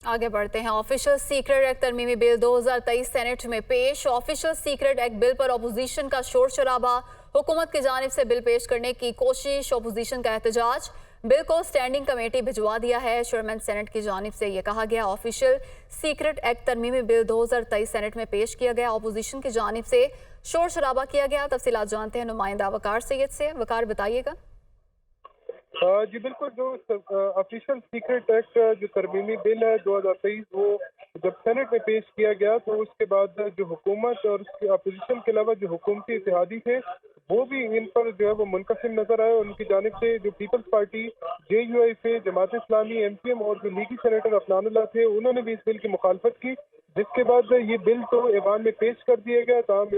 आगे बढ़ते हैं। ऑफिशियल सीक्रेट एक्ट तरमीमी बिल 2023 सेनेट में पेश। ऑफिशियल सीक्रेट एक्ट बिल पर अपोजिशन का शोर शराबा, हुकूमत की जानिब से बिल पेश करने की कोशिश, अपोजिशन का एहतजाज। बिल को स्टैंडिंग कमेटी भिजवा दिया है। चेयरमैन सेनेट की जानिब से ये कहा गया ऑफिशियल सीक्रेट एक्ट तरमीमी बिल 2023 सेनेट में पेश किया गया। अपोजिशन की जानिब से शोर शराबा किया गया। तफसीलात जानते हैं नुमाइंदा वकार सैयद से। वकार, बताइएगा। जी बिल्कुल, जो ऑफिशियल सीक्रेट एक्ट जो तरमीमी बिल है 2023 वो जब सेनेट में पेश किया गया तो उसके बाद जो हुकूमत और उसकी अपोजिशन के अलावा जो हुकूमती इत्तेहादी थे वो भी इन पर जो है वो मुनकसिम नजर आए। उनकी जानिब से जो peoples party, JUIF, Jamaat Islami, MCM और जो लीगी सेनेटर अफनानुल्लाह थे उन्होंने भी इस बिल की मुखालफत की, जिसके बाद ये बिल तो ऐवान में पेश कर दिया गया। ताहम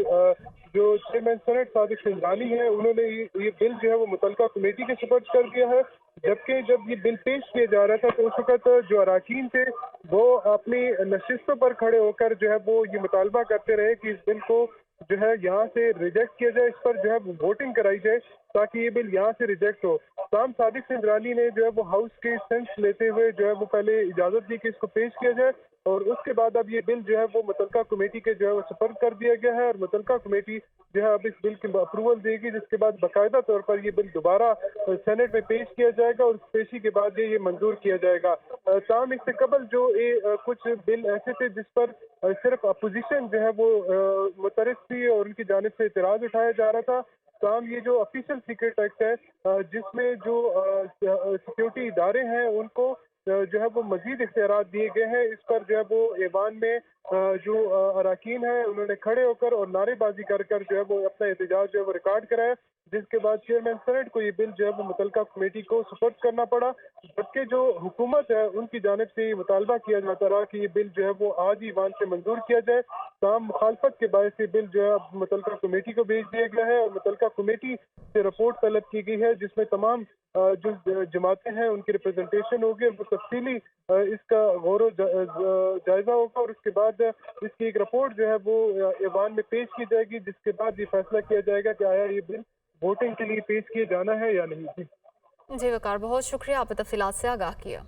जो चेयरमैन सेनेट सादिक सिंघानी है उन्होंने ये बिल जो है वो मुतलका कमेटी के सुपर्द कर दिया है। जबकि जब ये बिल पेश किया जा रहा था तो उस वक्त जो अराकीन थे वो अपनी नशिस्तों पर खड़े होकर जो है वो ये मुतालबा करते रहे कि इस बिल को जो है यहाँ से रिजेक्ट किया जाए, इस पर जो है वोटिंग कराई जाए ताकि ये बिल यहाँ से रिजेक्ट हो। ताहम सादिक सिंघानी ने जो है वो हाउस के सेंस लेते हुए जो है वो पहले इजाज़त दी कि इसको पेश किया जाए और उसके बाद अब ये बिल जो है वो मुतलका कमेटी के जो है वो सुपर्द कर दिया गया है और मुतलका कमेटी जो है अब इस बिल की अप्रूवल देगी, जिसके बाद बाकायदा तौर पर ये बिल दोबारा सेनेट में पेश किया जाएगा और पेशी के बाद ये मंजूर किया जाएगा। ताहम इससे कबल जो कुछ बिल ऐसे थे जिस पर सिर्फ अपोजिशन जो है वो मुतरफ थी और उनकी जानिब से इतराज़ उठाया जा रहा था। ताहम ये जो ऑफिशियल सीक्रेट एक्ट है जिसमें जो सिक्योरिटी इदारे हैं उनको जो है वो मजीद इख्तियारात दिए गए हैं, इस पर जो है वो ऐवान में जो अराकीन है उन्होंने खड़े होकर और नारेबाजी कर कर जो है वो अपना एहतजाज जो है वो रिकॉर्ड कराया, जिसके बाद चेयरमैन सेनेट को ये बिल जो है वो मुतलका कमेटी को सुपर्द करना पड़ा। जबकि जो हुकूमत है उनकी जानिब से ये मुतालबा किया जाता रहा कि ये बिल जो है वो आज ही ईवान से मंजूर किया जाए। ताहम मुखालफत के बायस ये बिल जो है अब मुतलका कमेटी को भेज दिया गया है और मुतलका कमेटी से रिपोर्ट तलब की गई है जिसमें तमाम जो जमातें हैं उनकी रिप्रेजेंटेशन होगी और वो तफसीली इसका गौर जायजा होगा और उसके बाद इसकी एक रिपोर्ट जो है वो ऐवान में पेश की जाएगी, जिसके बाद ये फैसला किया जाएगा कि आया ये बिल वोटिंग के लिए पेश किया जाना है या नहीं। जी वकार, बहुत शुक्रिया, आपने तफसीलात से आगाह किया।